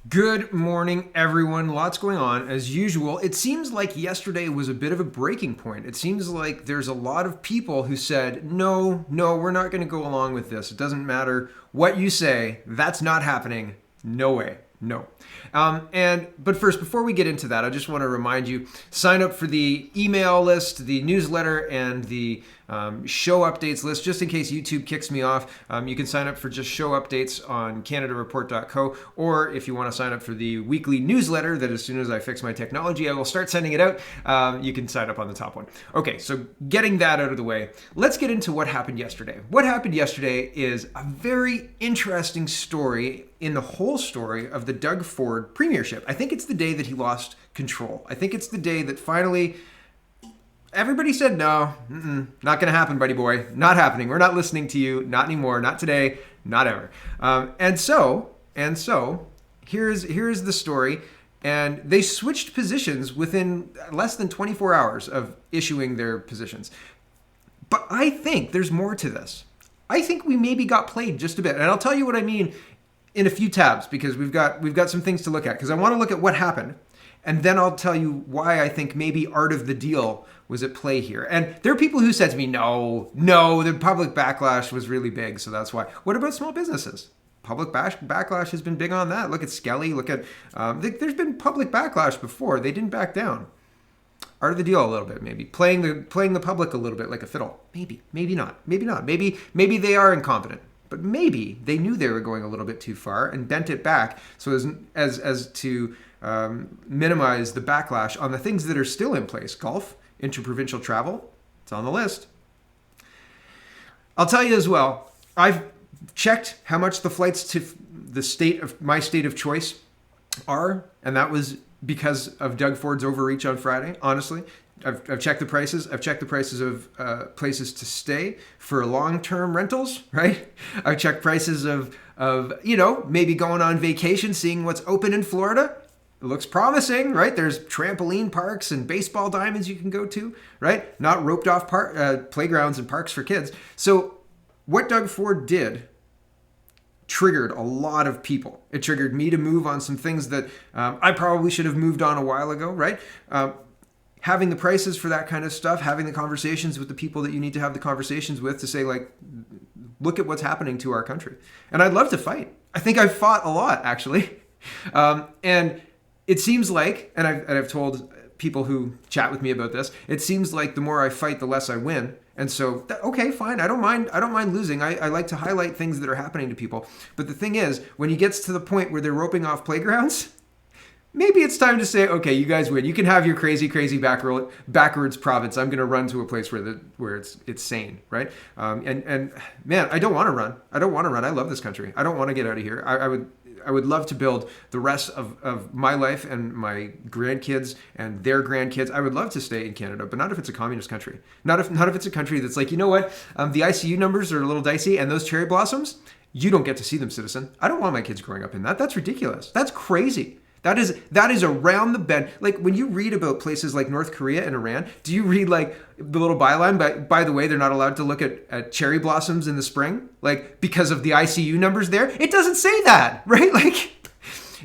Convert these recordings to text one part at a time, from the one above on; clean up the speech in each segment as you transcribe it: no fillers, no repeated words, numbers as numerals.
Good morning, everyone. Lots going on as usual. It seems like yesterday was a bit of a breaking point. It seems like there's a lot of people who said, no, we're not going to go along with this. It doesn't matter what you say. That's not happening. No way. No. But first, before we get into that, I just want to remind you, sign up for the email list, the newsletter, and the show updates list, just in case YouTube kicks me off. You can sign up for just show updates on CanadaReport.co, or if you want to sign up for the weekly newsletter that as soon as I fix my technology, I will start sending it out. You can sign up on the top one. Okay, so getting that out of the way, let's get into what happened yesterday. What happened yesterday is a very interesting story in the whole story of the Doug Ford premiership. I think it's the day that he lost control. I think it's the day that finally everybody said, no, not going to happen, buddy boy. Not happening. We're not listening to you. Not anymore. Not today. Not ever. And so here's the story. And they switched positions within less than 24 hours of issuing their positions. But I think there's more to this. I think we maybe got played just a bit. And I'll tell you what I mean in a few tabs, because we've got some things to look at, because I want to look at what happened, and then I'll tell you why I think maybe art of the deal was at play here. And there are people who said to me, no, the public backlash was really big, so that's why. What about small businesses? Public backlash has been big on that. Look at Skelly. Look at there's been public backlash before. They didn't back down. Art of the deal a little bit, maybe playing the public a little bit like a fiddle. Maybe not. Maybe they are incompetent. But maybe they knew they were going a little bit too far and bent it back so as to minimize the backlash on the things that are still in place. Golf, interprovincial travel, it's on the list. I'll tell you as well, I've checked how much the flights to my state of choice are, and that was because of Doug Ford's overreach on Friday, honestly. I've checked the prices. I've checked the prices of places to stay for long-term rentals, right? I've checked prices of maybe going on vacation, seeing what's open in Florida. It looks promising, right? There's trampoline parks and baseball diamonds you can go to, right? Not roped off playgrounds and parks for kids. So what Doug Ford did triggered a lot of people. It triggered me to move on some things that I probably should have moved on a while ago, right? Having the prices for that kind of stuff, having the conversations with the people that you need to have the conversations with to say, like, look at what's happening to our country. And I'd love to fight. I think I've fought a lot, actually. And it seems like, and I've told people who chat with me about this, it seems like the more I fight, the less I win. And so, okay, fine. I don't mind losing. I like to highlight things that are happening to people. But the thing is, when he gets to the point where they're roping off playgrounds, maybe it's time to say, okay, you guys win. You can have your crazy backwards province. I'm going to run to a place where it's sane, right? And man, I don't want to run. I love this country. I don't want to get out of here. I would love to build the rest of my life and my grandkids and their grandkids. I would love to stay in Canada, but not if it's a communist country. Not if it's a country that's like, you know what? The ICU numbers are a little dicey, and those cherry blossoms, you don't get to see them, citizen. I don't want my kids growing up in that. That's ridiculous. That's crazy. That is around the bend. Like, when you read about places like North Korea and Iran, do you read like the little byline, by the way, they're not allowed to look at cherry blossoms in the spring, like because of the ICU numbers there? It doesn't say that, right? Like,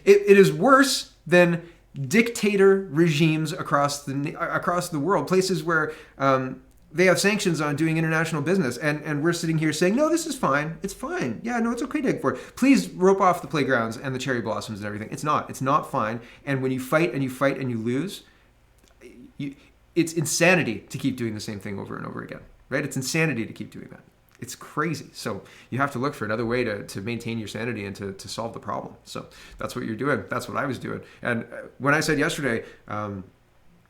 it is worse than dictator regimes across the world, places where they have sanctions on doing international business, and we're sitting here saying, no, this is fine. It's fine. Yeah, no, it's okay, Doug Ford. Please rope off the playgrounds and the cherry blossoms and everything. It's not fine. And when you fight and you lose, it's insanity to keep doing the same thing over and over again, right? It's insanity to keep doing that. It's crazy. So you have to look for another way to maintain your sanity and to solve the problem. So that's what you're doing. That's what I was doing. And when I said yesterday,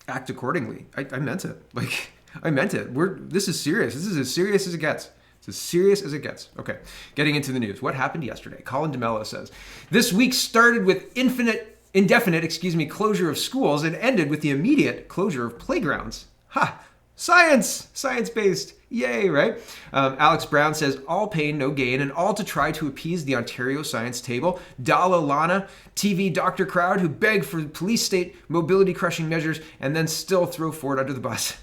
act accordingly, I meant it. Like, I meant it. This is serious. This is as serious as it gets. It's as serious as it gets. Okay, getting into the news. What happened yesterday? Colin DeMello says, this week started with indefinite closure of schools and ended with the immediate closure of playgrounds. Ha! Science-based. Yay, right? Alex Brown says, all pain, no gain, and all to try to appease the Ontario Science Table, Dalla Lana, TV doctor crowd who beg for police state mobility crushing measures and then still throw Ford under the bus.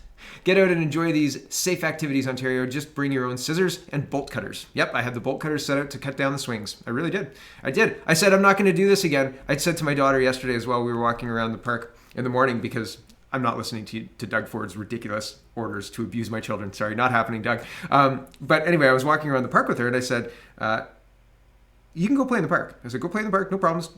Get out and enjoy these safe activities, Ontario. Just bring your own scissors and bolt cutters. Yep, I had the bolt cutters set out to cut down the swings. I really did. I did. I said, I'm not going to do this again. I said to my daughter yesterday as well, we were walking around the park in the morning because I'm not listening to Doug Ford's ridiculous orders to abuse my children. Sorry, not happening, Doug. But anyway, I was walking around the park with her and I said, you can go play in the park. I said, go play in the park, no problems.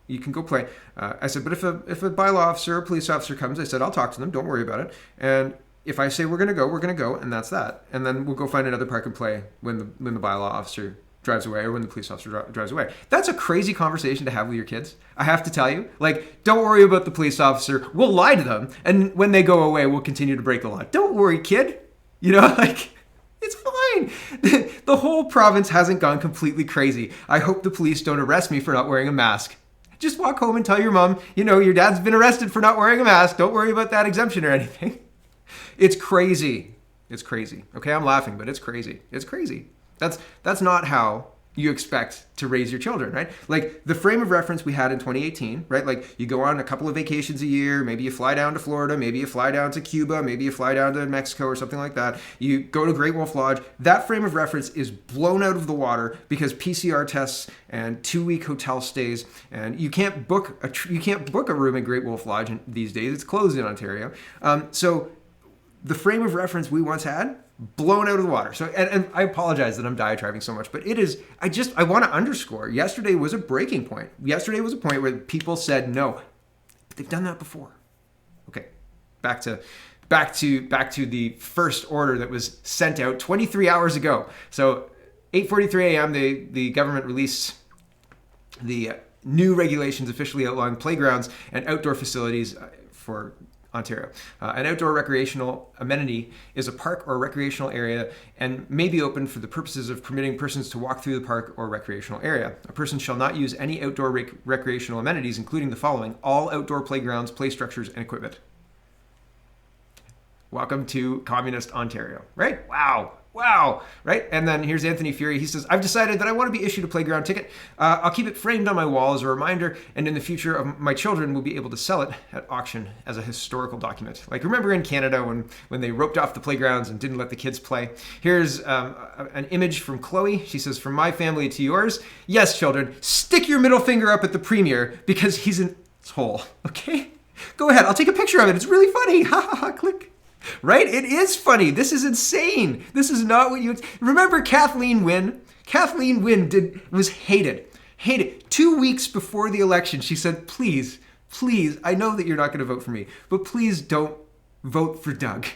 You can go play. I said, but if a bylaw officer or police officer comes, I said, I'll talk to them. Don't worry about it. And if I say we're going to go, and that's that. And then we'll go find another park and play when the bylaw officer drives away or when the police officer drives away. That's a crazy conversation to have with your kids. I have to tell you, like, don't worry about the police officer. We'll lie to them. And when they go away, we'll continue to break the law. Don't worry, kid. You know, like, it's fine. The whole province hasn't gone completely crazy. I hope the police don't arrest me for not wearing a mask. Just walk home and tell your mom, you know, your dad's been arrested for not wearing a mask. Don't worry about that exemption or anything. It's crazy. It's crazy. Okay, I'm laughing, but it's crazy. It's crazy. That's not how you expect to raise your children, right? Like the frame of reference we had in 2018, right? Like you go on a couple of vacations a year, maybe you fly down to Florida, maybe you fly down to Cuba, maybe you fly down to Mexico or something like that. You go to Great Wolf Lodge. That frame of reference is blown out of the water because PCR tests and 2-week hotel stays, and you can't book a room at Great Wolf Lodge these days. It's closed in Ontario. So the frame of reference we once had, blown out of the water. So, and I apologize that I'm diatribing so much, but it is, I want to underscore, yesterday was a breaking point. Yesterday was a point where people said no. But they've done that before. Okay, back to the first order that was sent out 23 hours ago. So 8:43 a.m. the government released the new regulations officially outlawing playgrounds and outdoor facilities for Ontario. An outdoor recreational amenity is a park or recreational area and may be open for the purposes of permitting persons to walk through the park or recreational area. A person shall not use any outdoor recreational amenities, including the following: all outdoor playgrounds, play structures, and equipment. Welcome to Communist Ontario, right? Wow, right? And then here's Anthony Fury. He says, I've decided that I want to be issued a playground ticket. I'll keep it framed on my wall as a reminder, and in the future, my children will be able to sell it at auction as a historical document. Like, remember in Canada when they roped off the playgrounds and didn't let the kids play? Here's an image from Chloe. She says, from my family to yours, yes, children, stick your middle finger up at the premier because he's an asshole, okay? Go ahead, I'll take a picture of it. It's really funny. Ha ha ha, click. Right? It is funny. This is insane. This is not what you... Remember Kathleen Wynne? Kathleen Wynne was hated. 2 weeks before the election, she said, please, I know that you're not going to vote for me, but please don't vote for Doug.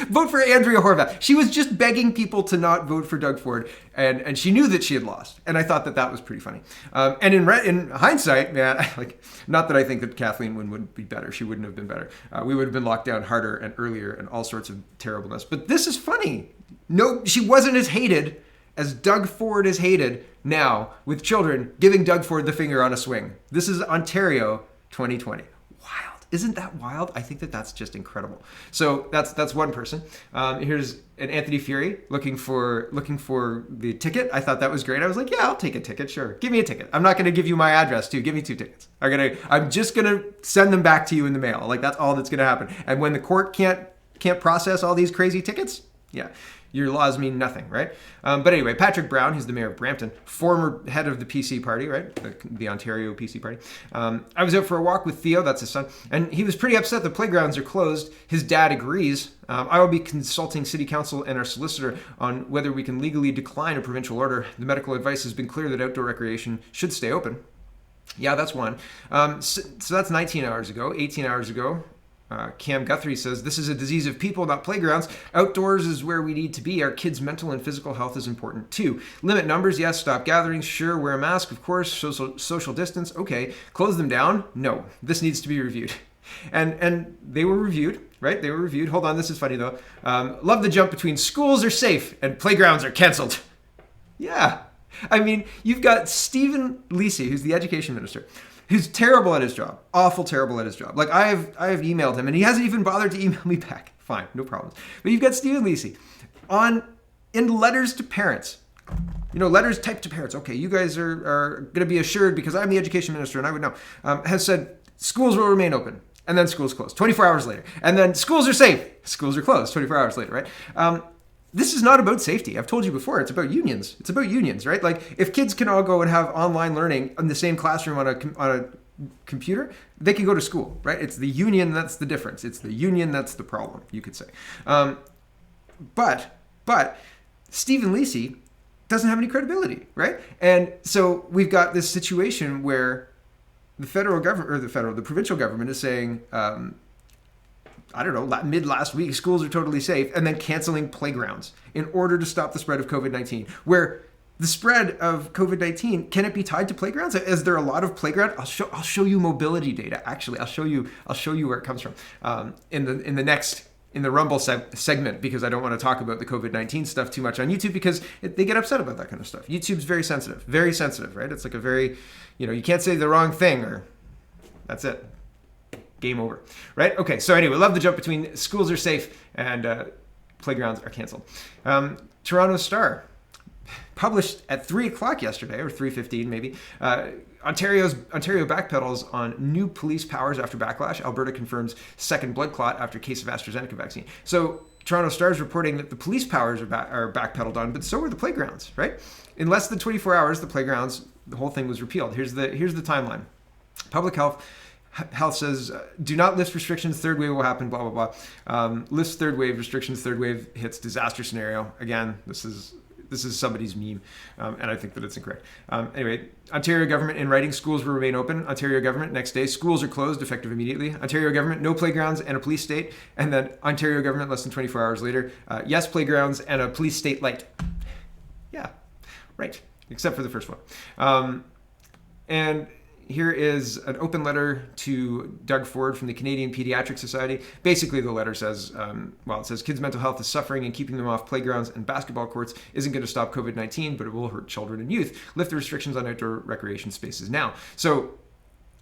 Vote for Andrea Horwath. She was just begging people to not vote for Doug Ford, and she knew that she had lost. And I thought that was pretty funny. And in hindsight, man, like, not that I think that Kathleen Wynne would be better. She wouldn't have been better. We would have been locked down harder and earlier and all sorts of terribleness. But this is funny. No, she wasn't as hated as Doug Ford is hated now with children giving Doug Ford the finger on a swing. This is Ontario 2020. Isn't that wild? I think that's just incredible. So that's one person. Here's an Anthony Fury looking for the ticket. I thought that was great. I was like, yeah, I'll take a ticket. Sure. Give me a ticket. I'm not going to give you my address too. Give me 2 tickets. I'm just going to send them back to you in the mail. Like, that's all that's going to happen. And when the court can't process all these crazy tickets, yeah, your laws mean nothing, right? But anyway, Patrick Brown, who's the mayor of Brampton, former head of the PC party, right? The Ontario PC party. I was out for a walk with Theo, that's his son, and he was pretty upset the playgrounds are closed. His dad agrees. I will be consulting City Council and our solicitor on whether we can legally decline a provincial order. The medical advice has been clear that outdoor recreation should stay open. Yeah, that's one. So that's 19 hours ago. 18 hours ago, Cam Guthrie says, this is a disease of people, not playgrounds. Outdoors is where we need to be. Our kids' mental and physical health is important too. Limit numbers, yes. Stop gatherings, sure. Wear a mask, of course. Social distance, okay. Close them down, no. This needs to be reviewed. And they were reviewed, right? They were reviewed. Hold on, this is funny though. Love the jump between schools are safe and playgrounds are canceled. Yeah. I mean, you've got Stephen Lisi, who's the education minister, who's terrible at his job, awful terrible at his job. Like, I have emailed him and he hasn't even bothered to email me back. Fine, no problems. But you've got Stephen Lisi in letters to parents, letters typed to parents. Okay, you guys are going to be assured because I'm the education minister and I would know, has said schools will remain open. And then schools closed 24 hours later. And then schools are safe. Schools are closed 24 hours later, right? This is not about safety. I've told you before, it's about unions. It's about unions, right? Like if kids can all go and have online learning in the same classroom on a computer, they can go to school, right? It's the union that's the difference. It's the union that's the problem, you could say. But Stephen Lisi doesn't have any credibility, right? And so we've got this situation where the federal government, or the provincial government is saying, I don't know, mid last week, schools are totally safe, and then canceling playgrounds in order to stop the spread of COVID-19. Where the spread of COVID-19, can it be tied to playgrounds? Is there a lot of playground? I'll show you mobility data. Actually, I'll show you where it comes from in the Rumble segment, because I don't want to talk about the COVID-19 stuff too much on YouTube, because they get upset about that kind of stuff. YouTube's very sensitive, right? It's like a very, you can't say the wrong thing or that's it. Game over, right? Okay, so anyway, love the jump between schools are safe and playgrounds are canceled. Toronto Star published at 3 o'clock yesterday, or 3:15 maybe, Ontario backpedals on new police powers after backlash. Alberta confirms second blood clot after case of AstraZeneca vaccine. So Toronto Star is reporting that the police powers are backpedaled on, but so are the playgrounds, right? In less than 24 hours, the playgrounds, the whole thing was repealed. Here's the timeline. Public Health says, do not lift restrictions, third wave will happen, blah, blah, blah. Lifts third wave restrictions, third wave hits disaster scenario. Again, this is somebody's meme, and I think that it's incorrect. Anyway, Ontario government in writing, schools will remain open. Ontario government, next day, schools are closed, effective immediately. Ontario government, no playgrounds and a police state. And then Ontario government, less than 24 hours later, yes, playgrounds and a police state light. Yeah, right, except for the first one. And here is an open letter to Doug Ford from the Canadian Pediatric Society. Basically, the letter says, it says kids' mental health is suffering and keeping them off playgrounds and basketball courts isn't going to stop COVID-19, but it will hurt children and youth. Lift the restrictions on outdoor recreation spaces now. So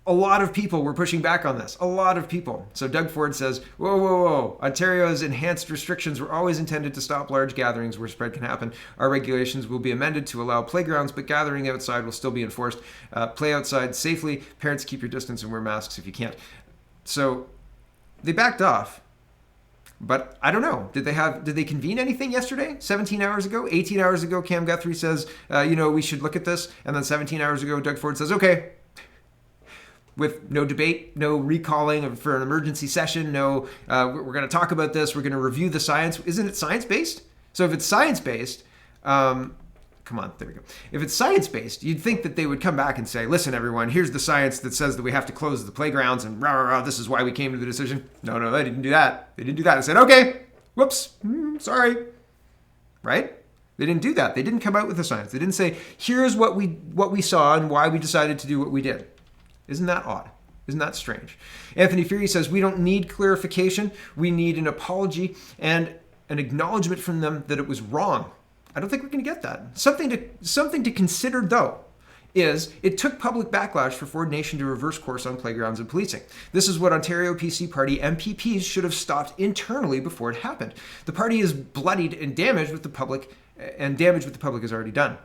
a lot of people were pushing back on this. A lot of people. So Doug Ford says, whoa. Ontario's enhanced restrictions were always intended to stop large gatherings where spread can happen. Our regulations will be amended to allow playgrounds, but gathering outside will still be enforced. Play outside safely. Parents, keep your distance and wear masks if you can't. So they backed off. But I don't know. Did they convene anything yesterday? 17 hours ago? 18 hours ago, Cam Guthrie says, we should look at this. And then 17 hours ago, Doug Ford says, okay. With no debate, no recalling for an emergency session, we're going to talk about this, we're going to review the science. Isn't it science-based? So if it's science-based, come on, there we go. If it's science-based, you'd think that they would come back and say, listen, everyone, here's the science that says that we have to close the playgrounds and this is why we came to the decision. No, they didn't do that. They said, okay, whoops, sorry, right? They didn't do that. They didn't come out with the science. They didn't say, here's what we saw and why we decided to do what we did. Isn't that odd? Isn't that strange? Anthony Fury says, we don't need clarification. We need an apology and an acknowledgement from them that it was wrong. I don't think we're going to get that. Something to consider, though, is it took public backlash for Ford Nation to reverse course on playgrounds and policing. This is what Ontario PC Party MPPs should have stopped internally before it happened. The party is bloodied and damaged with the public, and damage with the public is already done.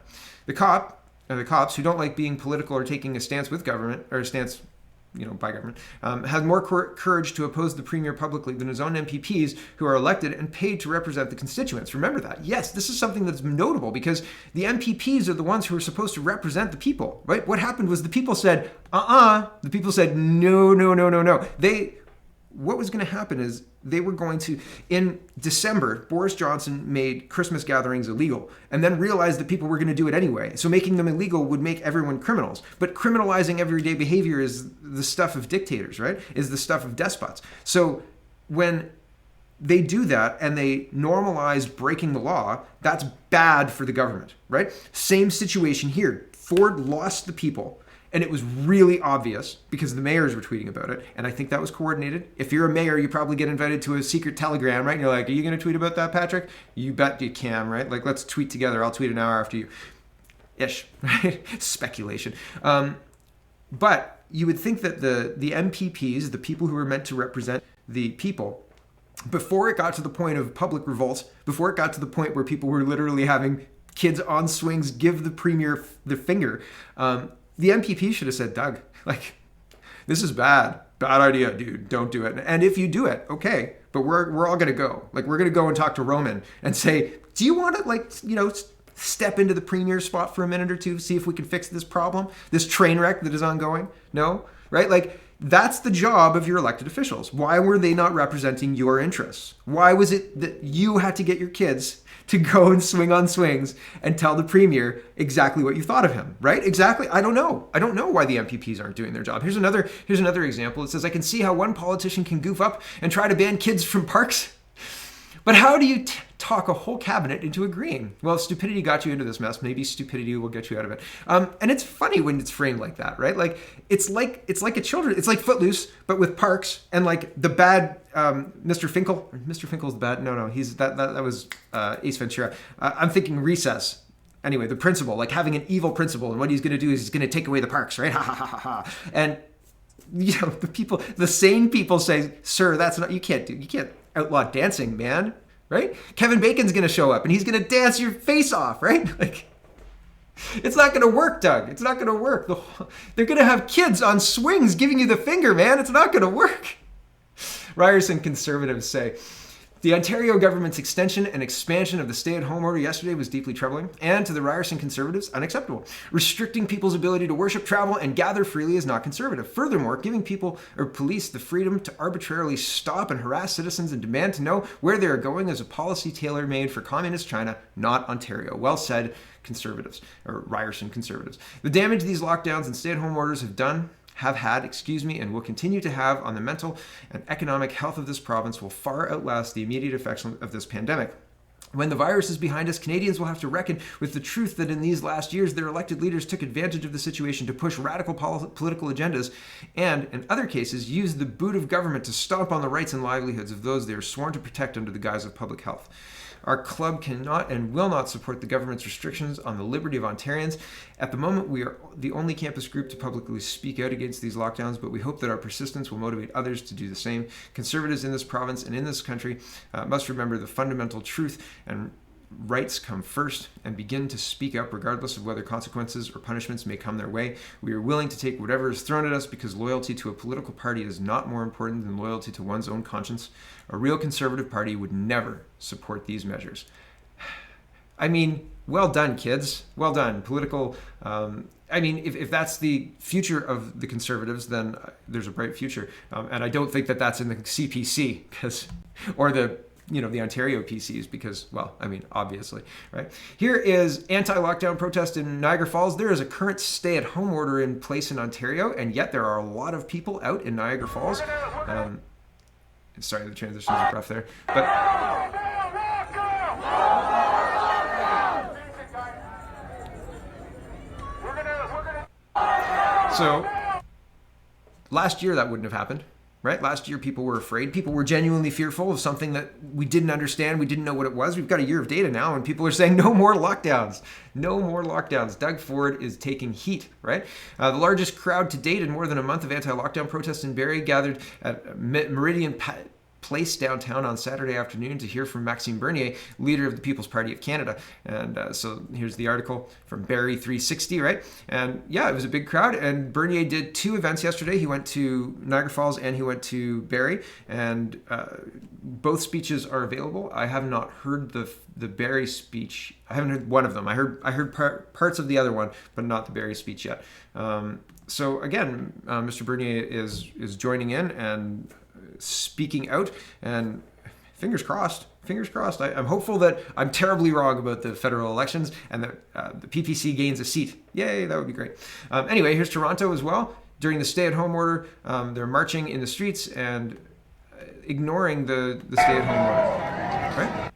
The cops who don't like being political or taking a stance with government, or a stance, by government, has more courage to oppose the premier publicly than his own MPPs who are elected and paid to represent the constituents. Remember that. Yes, this is something that's notable because the MPPs are the ones who are supposed to represent the people, right? What happened was the people said, The people said, no. What was going to happen is they were going to, in December, Boris Johnson made Christmas gatherings illegal and then realized that people were going to do it anyway. So making them illegal would make everyone criminals. But criminalizing everyday behavior is the stuff of dictators, right? Is the stuff of despots. So when they do that and they normalize breaking the law, that's bad for the government, right? Same situation here. Ford lost the people. And it was really obvious because the mayors were tweeting about it. And I think that was coordinated. If you're a mayor, you probably get invited to a secret telegram, right? And you're like, are you going to tweet about that, Patrick? You bet you can, right? Like, let's tweet together. I'll tweet an hour after you. Ish, right? Speculation. But you would think that the MPPs, the people who were meant to represent the people, before it got to the point of public revolt, before it got to the point where people were literally having kids on swings give the premier the finger, the MPP should have said, Doug, this is bad. bad idea, dude. Don't do it. And if you do it, okay, but we're all gonna go. Like, we're gonna go and talk to Roman and say, do you want to, like, step into the premier spot for a minute or two, see if we can fix this problem, this train wreck that is ongoing? No, right? Like, that's the job of your elected officials. Why were they not representing your interests? Why was it that you had to get your kids to go and swing on swings and tell the premier exactly what you thought of him, right? Exactly. I don't know. I don't know why the MPPs aren't doing their job. Here's another example. It says, I can see how one politician can goof up and try to ban kids from parks. But how do you talk a whole cabinet into agreeing? Well, if stupidity got you into this mess, maybe stupidity will get you out of it. And it's funny when it's framed like that, right? Like it's like Footloose, but with parks, and like the bad Mr. Finkel. Mr. Finkel's the bad. No, he's that was Ace Ventura. I'm thinking Recess. Anyway, the principal, like having an evil principal, and what he's going to do is he's going to take away the parks, right? Ha ha ha ha ha. And the sane people say, sir, that's not, you can't outlaw dancing, man, right? Kevin Bacon's gonna show up and he's gonna dance your face off, right? Like, it's not gonna work, Doug. It's not gonna work. They're gonna have kids on swings giving you the finger, man. It's not gonna work. Ryerson conservatives say, the Ontario government's extension and expansion of the stay-at-home order yesterday was deeply troubling, and to the Ryerson conservatives, unacceptable. Restricting people's ability to worship, travel, and gather freely is not conservative. Furthermore, giving people or police the freedom to arbitrarily stop and harass citizens and demand to know where they are going is a policy tailor-made for communist China, not Ontario. Well said, conservatives, or Ryerson conservatives. The damage these lockdowns and stay-at-home orders have had, and will continue to have on the mental and economic health of this province will far outlast the immediate effects of this pandemic. When the virus is behind us, Canadians will have to reckon with the truth that in these last years, their elected leaders took advantage of the situation to push radical political agendas and, in other cases, used the boot of government to stomp on the rights and livelihoods of those they are sworn to protect under the guise of public health. Our club cannot and will not support the government's restrictions on the liberty of Ontarians. At the moment, we are the only campus group to publicly speak out against these lockdowns, but we hope that our persistence will motivate others to do the same. Conservatives in this province and in this country must remember the fundamental truth and rights come first and begin to speak up regardless of whether consequences or punishments may come their way. We are willing to take whatever is thrown at us because loyalty to a political party is not more important than loyalty to one's own conscience. A real conservative party would never support these measures. I mean, well done, kids. Well done. Political, if that's the future of the Conservatives, then there's a bright future. And I don't think that that's in the CPC or the Ontario PCs because, obviously, right? Here is anti-lockdown protest in Niagara Falls. There is a current stay-at-home order in place in Ontario, and yet there are a lot of people out in Niagara Falls. Sorry, the transition is rough there. But so last year that wouldn't have happened. Right? Last year, people were afraid. People were genuinely fearful of something that we didn't understand. We didn't know what it was. We've got a year of data now, and people are saying no more lockdowns. No more lockdowns. Doug Ford is taking heat, right? The largest crowd to date in more than a month of anti-lockdown protests in Barrie gathered at Meridian Place downtown on Saturday afternoon to hear from Maxime Bernier, leader of the People's Party of Canada. And so here's the article from Barrie 360, right? And yeah, it was a big crowd. And Bernier did 2 events yesterday. He went to Niagara Falls and he went to Barrie. And both speeches are available. I have not heard the Barrie speech. I haven't heard one of them. I heard parts of the other one, but not the Barrie speech yet. So again, Mr. Bernier is joining in and speaking out, and fingers crossed. I'm hopeful that I'm terribly wrong about the federal elections and that the PPC gains a seat. Yay, that would be great. Anyway, here's Toronto as well. During the stay-at-home order, they're marching in the streets and ignoring the stay-at-home order, right?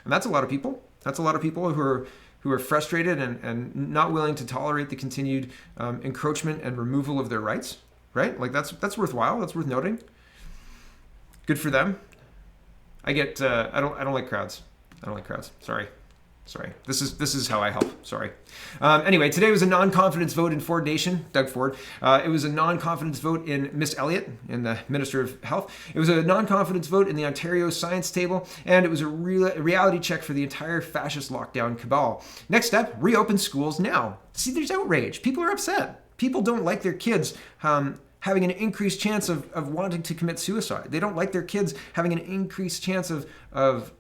And that's a lot of people. That's a lot of people who are frustrated and not willing to tolerate the continued encroachment and removal of their rights, right? Like that's worthwhile. That's worth noting. Good for them. I don't like crowds. Sorry. This is how I help. Sorry. Anyway, today was a non-confidence vote in Ford Nation, Doug Ford. It was a non-confidence vote in Miss Elliott, in the Minister of Health. It was a non-confidence vote in the Ontario Science Table, and it was a reality check for the entire fascist lockdown cabal. Next step, reopen schools now. See, there's outrage. People are upset. People don't like their kids having an increased chance of wanting to commit suicide. They don't like their kids having an increased chance of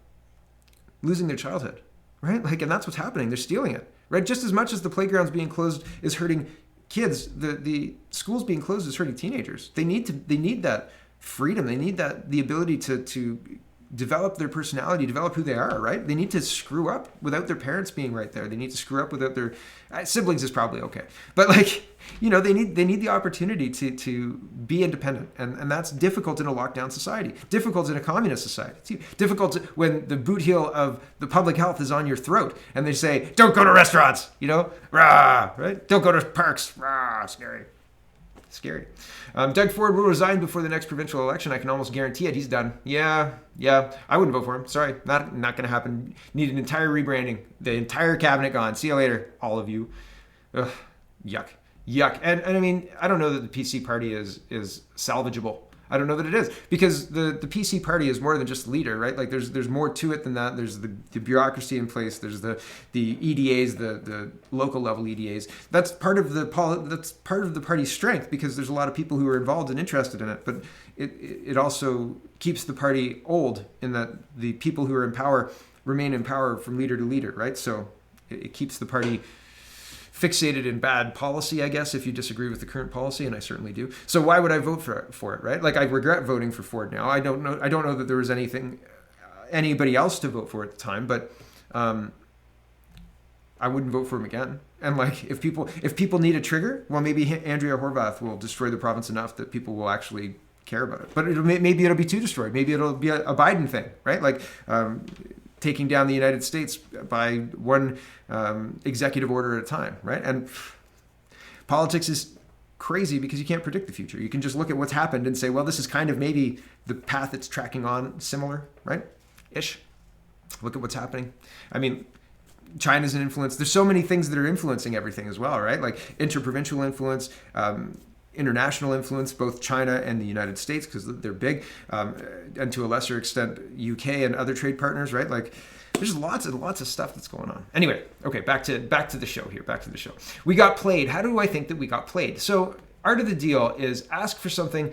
losing their childhood, right? Like, and that's what's happening. They're stealing it, right? Just as much as the playgrounds being closed is hurting kids, the schools being closed is hurting teenagers. They need that freedom. They need the ability to develop their personality, develop who they are, right? They need to screw up without their parents being right there. They need to screw up without their siblings is probably okay. But like, they need the opportunity to be independent. And that's difficult in a lockdown society, difficult in a communist society. It's difficult when the boot heel of the public health is on your throat and they say, don't go to restaurants, rah, right? Don't go to parks, rah, scary. Doug Ford will resign before the next provincial election. I can almost guarantee it. He's done. Yeah. I wouldn't vote for him. Sorry, not going to happen. Need an entire rebranding. The entire cabinet gone. See you later, all of you. Ugh, yuck. And I mean, I don't know that the PC party is salvageable. I don't know that it is, because the PC party is more than just leader, right? Like there's more to it than that. There's the bureaucracy in place. There's the EDAs, the local level EDAs. That's part of the party's strength, because there's a lot of people who are involved and interested in it. But it also keeps the party old in that the people who are in power remain in power from leader to leader, right? So it keeps the party fixated in bad policy, I guess, if you disagree with the current policy, and I certainly do. So why would I vote for it, right? Like, I regret voting for Ford now. I don't know that there was anybody else to vote for at the time, but I wouldn't vote for him again. And like, if people need a trigger, well, maybe Andrea Horwath will destroy the province enough that people will actually care about it. But maybe it'll be too destroyed. Maybe it'll be a Biden thing, right? Like, taking down the United States by one executive order at a time, right? And politics is crazy because you can't predict the future. You can just look at what's happened and say, well, this is kind of maybe the path it's tracking on, similar, right? Ish. Look at what's happening. I mean, China's an influence. There's so many things that are influencing everything as well, right? Like interprovincial influence, international influence, both China and the United States, because they're big, and to a lesser extent, UK and other trade partners, right? Like, there's lots and lots of stuff that's going on. Anyway, okay, back to the show here. Back to the show. We got played. How do I think that we got played? So, art of the deal is ask for something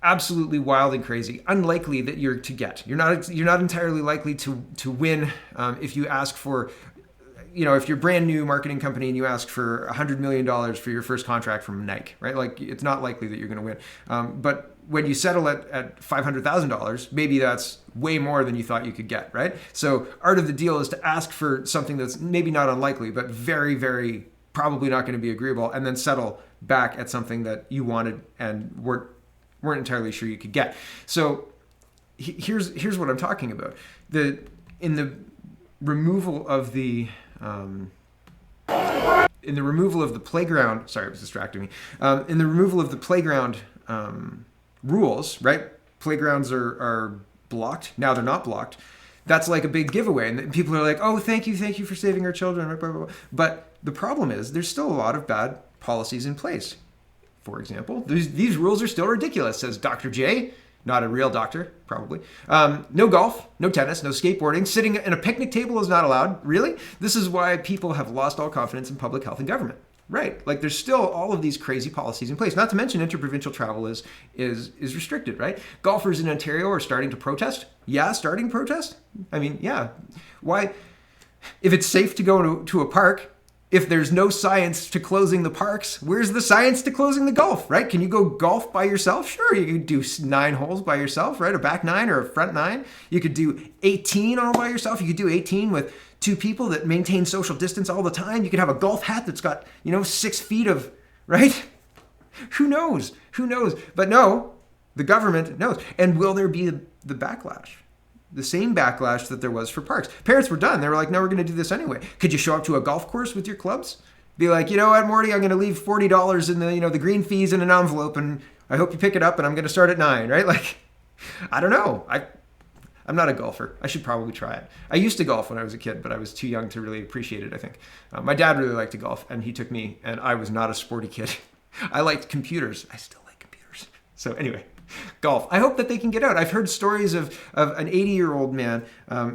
absolutely wild and crazy, unlikely that you're to get. You're not entirely likely to win if you ask for. If you're a brand new marketing company and you ask for $100 million for your first contract from Nike, right? Like, it's not likely that you're going to win. But when you settle at $500,000, maybe that's way more than you thought you could get, right? So art of the deal is to ask for something that's maybe not unlikely, but very, very probably not going to be agreeable, and then settle back at something that you wanted and weren't entirely sure you could get. So here's what I'm talking about. In the removal of the playground, sorry, it was distracting me. In the removal of the playground rules, right? Playgrounds are blocked. Now they're not blocked. That's like a big giveaway. And people are like, oh, thank you for saving our children. Blah, blah, blah. But the problem is there's still a lot of bad policies in place. For example, these rules are still ridiculous, says Dr. J. Not a real doctor, probably. No golf, no tennis, no skateboarding. Sitting in a picnic table is not allowed. Really? This is why people have lost all confidence in public health and government. Right. Like, there's still all of these crazy policies in place. Not to mention interprovincial travel is restricted, right? Golfers in Ontario are starting to protest. Yeah, starting to protest? I mean, yeah. Why? If it's safe to go to a park, if there's no science to closing the parks, where's the science to closing the golf, right? Can you go golf by yourself? Sure, you could do 9 holes by yourself, right? A back 9 or a front 9. You could do 18 all by yourself. You could do 18 with 2 people that maintain social distance all the time. You could have a golf hat that's got, 6 feet of, right? Who knows? But no, the government knows. And will there be the backlash? The same backlash that there was for parks. Parents were done. They were like, no, we're going to do this anyway. Could you show up to a golf course with your clubs? Be like, you know what, Morty, I'm going to leave $40 in the green fees in an envelope, and I hope you pick it up, and I'm going to start at 9, right? Like, I don't know. I'm not a golfer. I should probably try it. I used to golf when I was a kid, but I was too young to really appreciate it, I think. My dad really liked to golf, and he took me, and I was not a sporty kid. I liked computers. I still like computers. So anyway. Golf. I hope that they can get out. I've heard stories of an 80-year-old man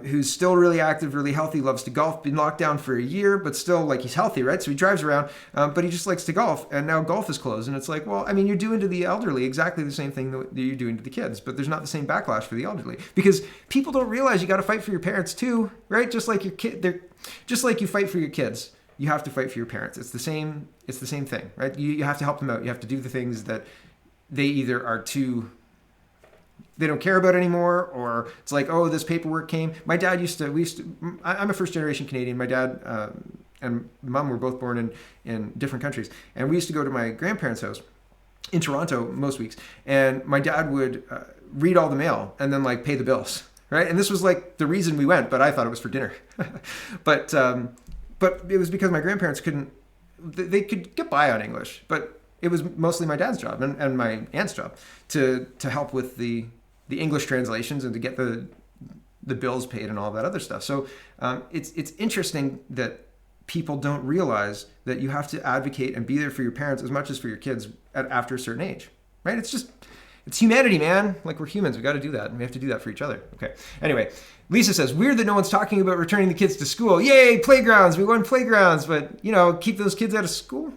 who's still really active, really healthy, loves to golf, been locked down for a year, but still like he's healthy, right? So he drives around, but he just likes to golf, and now golf is closed. And it's like, well, I mean, you're doing to the elderly exactly the same thing that you're doing to the kids, but there's not the same backlash for the elderly because people don't realize you got to fight for your parents too, right? Just like your kid, just like you fight for your kids, you have to fight for your parents. It's the same thing, right? You have to help them out. You have to do the things that they either are they don't care about anymore, or it's like, oh, this paperwork came. My dad I'm a first generation Canadian. My dad and mom were both born in different countries. And we used to go to my grandparents' house in Toronto most weeks. And my dad would read all the mail and then like pay the bills, right? And this was like the reason we went, but I thought it was for dinner. But it was because my grandparents they could get by on English, but it was mostly my dad's job and my aunt's job to help with the English translations and to get the bills paid and all that other stuff. So it's interesting that people don't realize that you have to advocate and be there for your parents as much as for your kids after a certain age, right? It's humanity, man. Like, we're humans. We got to do that. And we have to do that for each other. Okay. Anyway, Lisa says, weird that no one's talking about returning the kids to school. Yay, playgrounds. We want playgrounds, but, keep those kids out of school.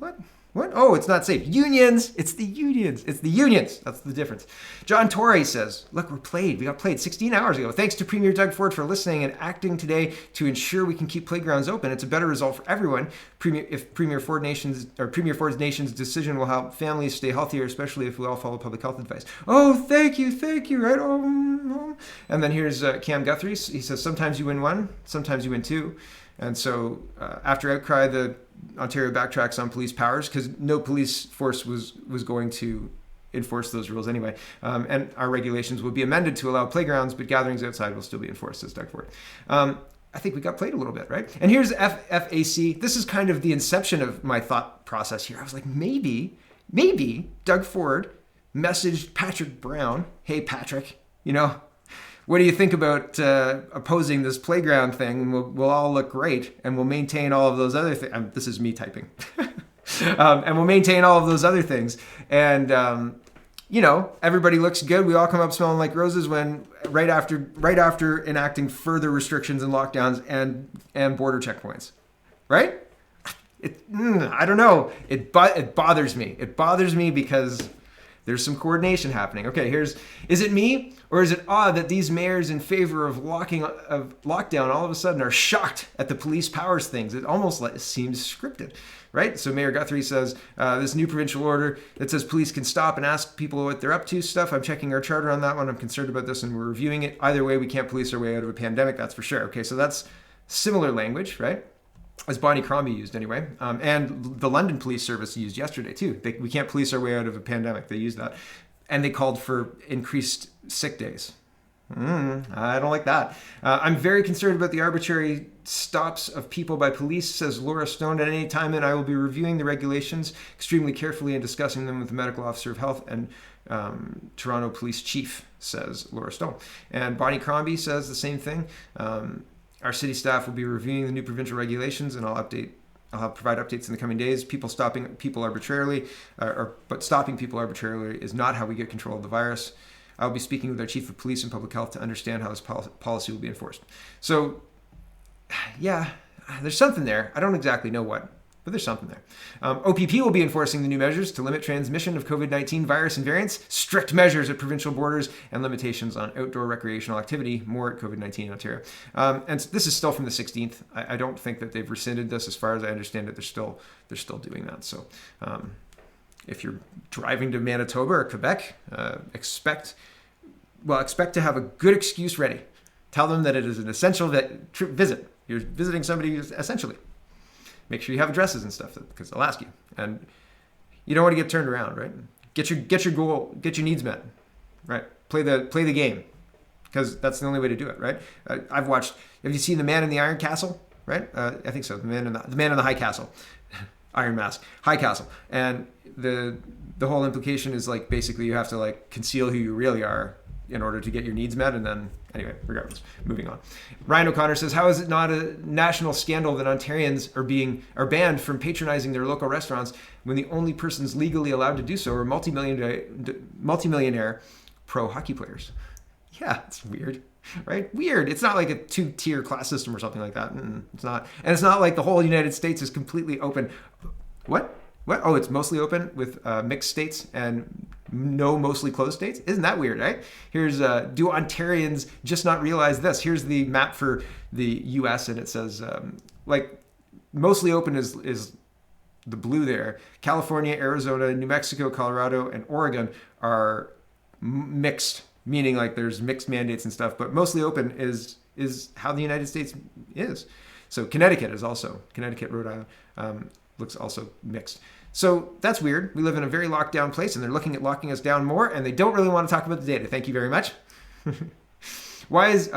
What? Oh, it's not safe. Unions. It's the unions. That's the difference. John Torrey says, look, we got played 16 hours ago. Thanks to Premier Doug Ford for listening and acting today to ensure we can keep playgrounds open. It's a better result for everyone. Premier Ford's Nation's decision will help families stay healthier, especially if we all follow public health advice. Oh, thank you. Right. And then here's Cam Guthrie. He says, sometimes you win one, sometimes you win two. And so after outcry, the Ontario backtracks on police powers because no police force was going to enforce those rules anyway. And our regulations will be amended to allow playgrounds, but gatherings outside will still be enforced, says Doug Ford. I think we got played a little bit, right? And here's FAC. This is kind of the inception of my thought process here. I was like, maybe Doug Ford messaged Patrick Brown, hey, Patrick, what do you think about opposing this playground thing? We'll all look great, and we'll maintain all of those other things. This is me typing. And we'll maintain all of those other things. And, everybody looks good. We all come up smelling like roses when right after enacting further restrictions and lockdowns and border checkpoints, right? I don't know. It bothers me. It bothers me because there's some coordination happening. Okay, is it me or is it odd that these mayors in favor of lockdown all of a sudden are shocked at the police powers things? It almost seems scripted, right? So Mayor Guthrie says, this new provincial order that says police can stop and ask people what they're up to stuff. I'm checking our charter on that one. I'm concerned about this and we're reviewing it. Either way, we can't police our way out of a pandemic, that's for sure. Okay, so that's similar language, right? As Bonnie Crombie used anyway, and the London Police Service used yesterday too. We can't police our way out of a pandemic. They used that. And they called for increased sick days. I don't like that. I'm very concerned about the arbitrary stops of people by police, says Laura Stone. At any time, and I will be reviewing the regulations extremely carefully and discussing them with the medical officer of health and Toronto Police Chief, says Laura Stone. And Bonnie Crombie says the same thing. Our city staff will be reviewing the new provincial regulations, and I'll provide updates in the coming days. Stopping people arbitrarily is not how we get control of the virus. I'll be speaking with our chief of police and public health to understand how this policy will be enforced. So, yeah, there's something there. I don't exactly know what, but there's something there. OPP will be enforcing the new measures to limit transmission of COVID-19 virus and variants, strict measures at provincial borders, and limitations on outdoor recreational activity, more at COVID-19 in Ontario. And this is still from the 16th. I don't think that they've rescinded this. As far as I understand it, they're still doing that. So if you're driving to Manitoba or Quebec, expect to have a good excuse ready. Tell them that it is an essential visit. You're visiting somebody essentially. Make sure you have addresses and stuff because they'll ask you. And you don't want to get turned around, right? Get your goal, get your needs met, right? Play the game because that's the only way to do it, right? Have you seen The Man in the Iron Castle, right? I think so. The Man in the High Castle, Iron Mask, High Castle. And the whole implication is like basically you have to like conceal who you really are in order to get your needs met. And then anyway, regardless, moving on. Ryan O'Connor says, how is it not a national scandal that Ontarians are banned from patronizing their local restaurants when the only persons legally allowed to do so are multimillionaire pro hockey players. Yeah, it's weird, right? Weird. It's not like a 2-tier class system or something like that. It's not. And it's not like the whole United States is completely open. What? Oh, it's mostly open with mixed states and no mostly closed states? Isn't that weird, right? Here's, do Ontarians just not realize this? Here's the map for the U.S. and it says, like, mostly open is the blue there. California, Arizona, New Mexico, Colorado, and Oregon are mixed, meaning like there's mixed mandates and stuff, but mostly open is how the United States is. So Connecticut, Rhode Island, looks also mixed. So that's weird. We live in a very locked down place and they're looking at locking us down more and they don't really want to talk about the data. Thank you very much. Why is,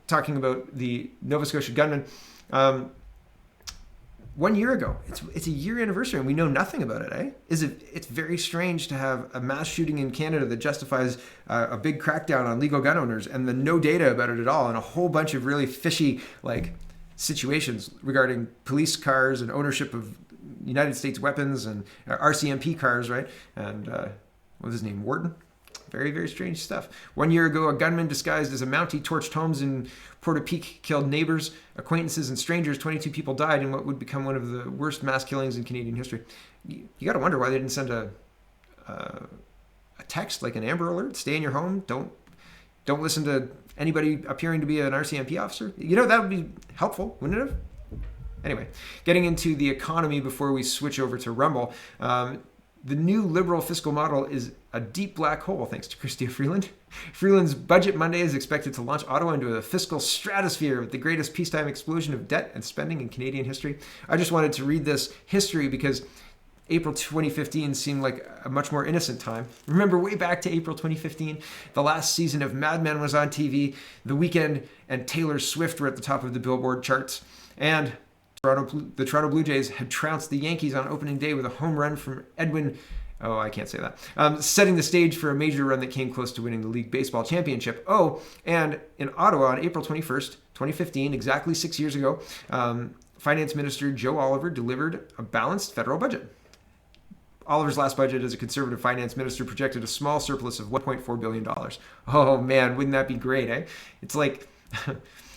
talking about the Nova Scotia gunman, 1 year ago, it's a year anniversary and we know nothing about it, eh? It's very strange to have a mass shooting in Canada that justifies a big crackdown on legal gun owners and then no data about it at all and a whole bunch of really fishy, like, situations regarding police cars and ownership of United States weapons and RCMP cars, right? And what was his name? Wharton? Very, very strange stuff. 1 year ago, a gunman disguised as a Mountie torched homes in Portapique, killed neighbors, acquaintances, and strangers. 22 people died in what would become one of the worst mass killings in Canadian history. You got to wonder why they didn't send a text, like an Amber Alert. Stay in your home. Don't listen to anybody appearing to be an RCMP officer. You know, that would be helpful, wouldn't it have? Anyway, getting into the economy before we switch over to Rumble. The new Liberal fiscal model is a deep black hole, thanks to Chrystia Freeland. Freeland's Budget Monday is expected to launch Ottawa into a fiscal stratosphere with the greatest peacetime explosion of debt and spending in Canadian history. I just wanted to read this history because April 2015 seemed like a much more innocent time. Remember way back to April 2015, the last season of Mad Men was on TV, The Weeknd and Taylor Swift were at the top of the Billboard charts, and the Toronto Blue Jays had trounced the Yankees on opening day with a home run from Edwin, I can't say that, setting the stage for a major run that came close to winning the League Baseball Championship. Oh, and in Ottawa on April 21st, 2015, exactly 6 years ago, Finance Minister Joe Oliver delivered a balanced federal budget. Oliver's last budget as a Conservative finance minister projected a small surplus of $1.4 billion. Oh man, wouldn't that be great, eh? It's like,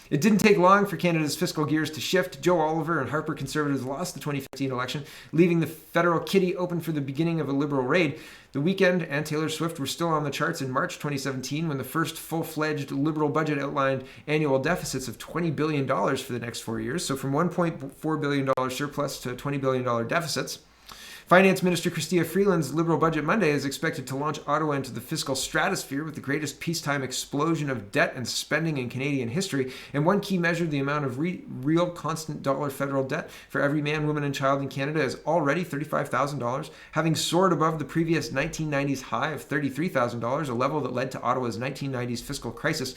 it didn't take long for Canada's fiscal gears to shift. Joe Oliver and Harper Conservatives lost the 2015 election, leaving the federal kitty open for the beginning of a Liberal raid. The Weeknd and Taylor Swift were still on the charts in March 2017 when the first full-fledged Liberal budget outlined annual deficits of $20 billion for the next 4 years. So from $1.4 billion surplus to $20 billion deficits. Finance Minister Chrystia Freeland's Liberal Budget Monday is expected to launch Ottawa into the fiscal stratosphere with the greatest peacetime explosion of debt and spending in Canadian history. And one key measure, the amount of real constant dollar federal debt for every man, woman, and child in Canada is already $35,000, having soared above the previous 1990s high of $33,000, a level that led to Ottawa's 1990s fiscal crisis,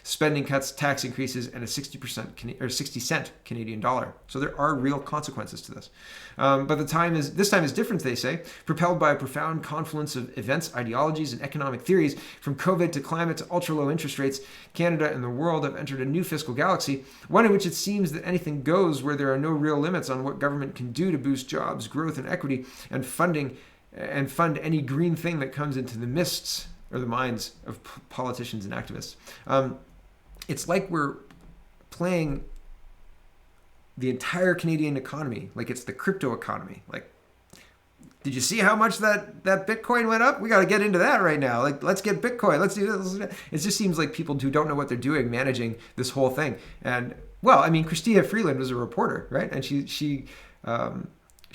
spending cuts, tax increases, and a 60-cent Canadian dollar. So there are real consequences to this. But this time is different, they say, propelled by a profound confluence of events, ideologies, and economic theories. From COVID to climate to ultra-low interest rates, Canada and the world have entered a new fiscal galaxy, one in which it seems that anything goes, where there are no real limits on what government can do to boost jobs, growth, and equity, and fund any green thing that comes into the mists or the minds of politicians and activists. It's like we're playing the entire Canadian economy like it's the crypto economy. Like, did you see how much that Bitcoin went up? We got to get into that right now. Like, let's get Bitcoin. Let's do this. It just seems like people who don't know what they're doing managing this whole thing. And, well, I mean, Chrystia Freeland was a reporter, right? And she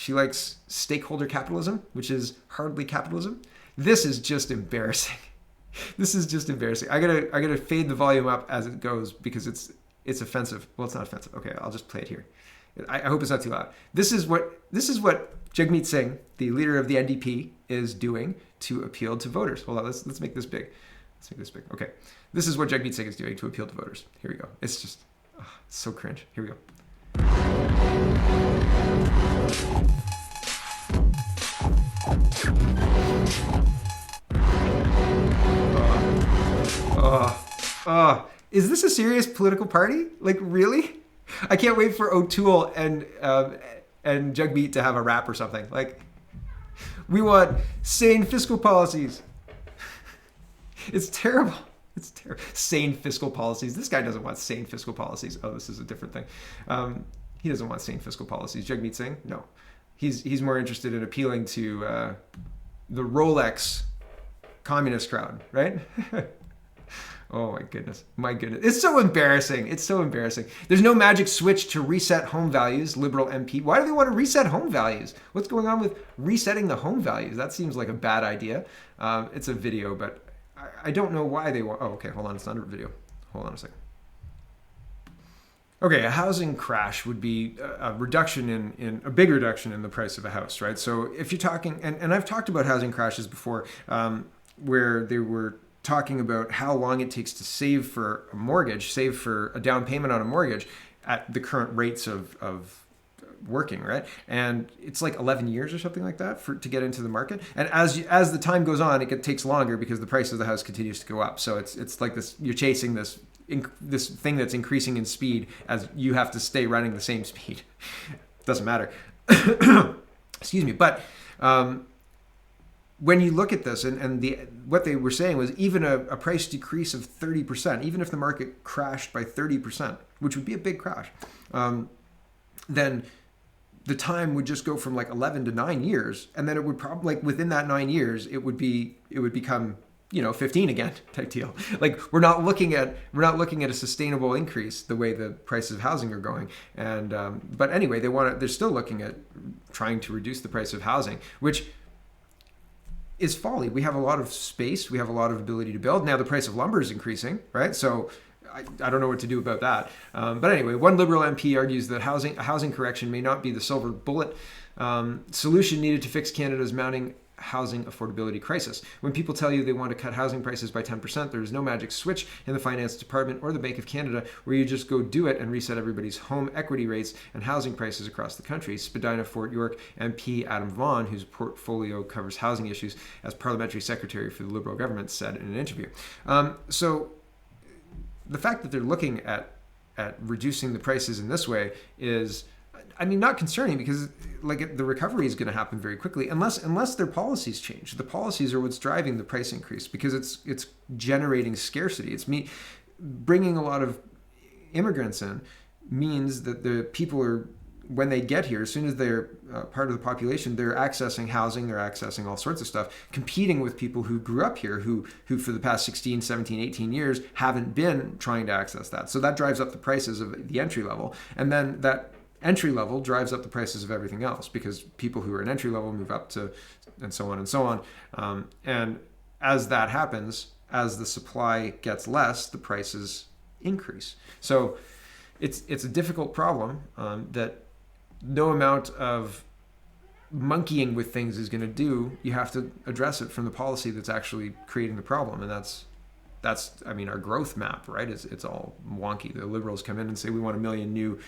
likes stakeholder capitalism, which is hardly capitalism. This is just embarrassing. This is just embarrassing. I gotta fade the volume up as it goes because it's offensive. Well, it's not offensive. Okay, I'll just play it here. I hope it's not too loud. This is what Jagmeet Singh, the leader of the NDP, is doing to appeal to voters. Hold on, let's make this big. Let's make this big. Okay, this is what Jagmeet Singh is doing to appeal to voters. Here we go. It's just it's so cringe. Here we go. Is this a serious political party? Like, really? I can't wait for O'Toole and Jagmeet to have a rap or something. Like, we want sane fiscal policies. It's terrible. It's terrible. Sane fiscal policies. This guy doesn't want sane fiscal policies. Oh, this is a different thing. He doesn't want sane fiscal policies. Jagmeet Singh? No. He's more interested in appealing to the Rolex communist crowd, right? Oh my goodness. My goodness. It's so embarrassing. It's so embarrassing. There's no magic switch to reset home values, Liberal MP. Why do they want to reset home values? What's going on with resetting the home values? That seems like a bad idea. It's a video, but I don't know why they want... Oh, okay. Hold on. It's not a video. Hold on a second. Okay, a housing crash would be a reduction in a big reduction in the price of a house, right? So if you're talking, and I've talked about housing crashes before, where they were talking about how long it takes to save for a mortgage, save for a down payment on a mortgage at the current rates of working, right? And it's like 11 years or something like that to get into the market. And as the time goes on, it takes longer because the price of the house continues to go up. So it's like this, you're chasing this thing that's increasing in speed as you have to stay running the same speed. Doesn't matter. Excuse me. But when you look at this and what they were saying was even a price decrease of 30%, even if the market crashed by 30%, which would be a big crash, then the time would just go from like 11 to 9 years. And then it would probably, like within that 9 years, it would become 15 again type deal. Like we're not looking at a sustainable increase the way the prices of housing are going. And but anyway, they're still looking at trying to reduce the price of housing, which is folly. We have a lot of space. We have a lot of ability to build. Now the price of lumber is increasing, right? So I don't know what to do about that. But anyway, one Liberal MP argues that a housing correction may not be the silver bullet solution needed to fix Canada's mounting housing affordability crisis. When people tell you they want to cut housing prices by 10%, there is no magic switch in the Finance Department or the Bank of Canada where you just go do it and reset everybody's home equity rates and housing prices across the country. Spadina Fort York MP Adam Vaughan, whose portfolio covers housing issues as Parliamentary Secretary for the Liberal government, said in an interview. So the fact that they're looking at reducing the prices in this way is, I mean, not concerning because like the recovery is going to happen very quickly unless their policies change. The policies are what's driving the price increase because it's generating scarcity. It's bringing a lot of immigrants in means that the people are, when they get here, as soon as they're part of the population, they're accessing housing, they're accessing all sorts of stuff, competing with people who grew up here, who for the past 16, 17, 18 years haven't been trying to access that. So that drives up the prices of the entry level. And then that entry level drives up the prices of everything else because people who are in entry level move up to, and so on and so on. And as that happens, as the supply gets less, the prices increase. So it's a difficult problem that no amount of monkeying with things is going to do. You have to address it from the policy that's actually creating the problem. And that's I mean, our growth map, right? It's all wonky. The Liberals come in and say we want 1 million new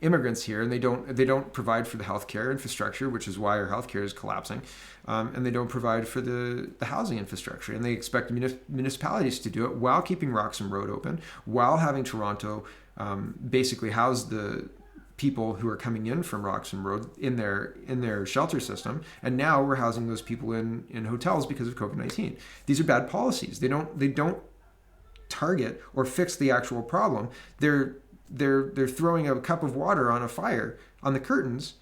immigrants here, and they don't provide for the healthcare infrastructure, which is why our healthcare is collapsing, and they don't provide for the housing infrastructure, and they expect municipalities to do it while keeping Roxham Road open, while having Toronto basically house the people who are coming in from Roxham Road in their shelter system, and now we're housing those people in hotels because of COVID-19. These are bad policies. They don't target or fix the actual problem. They're throwing a cup of water on a fire on the curtains,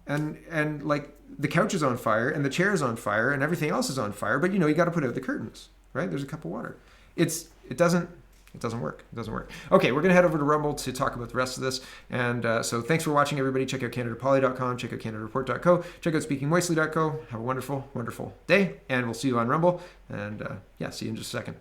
and like the couch is on fire and the chair is on fire and everything else is on fire. But you got to put out the curtains, right? There's a cup of water. It doesn't work. It doesn't work. Okay, we're gonna head over to Rumble to talk about the rest of this. And so thanks for watching, everybody. Check out CanadaPoly.com. Check out CanadaReport.co. Check out SpeakingMoistly.co. Have a wonderful, wonderful day, and we'll see you on Rumble. And see you in just a second.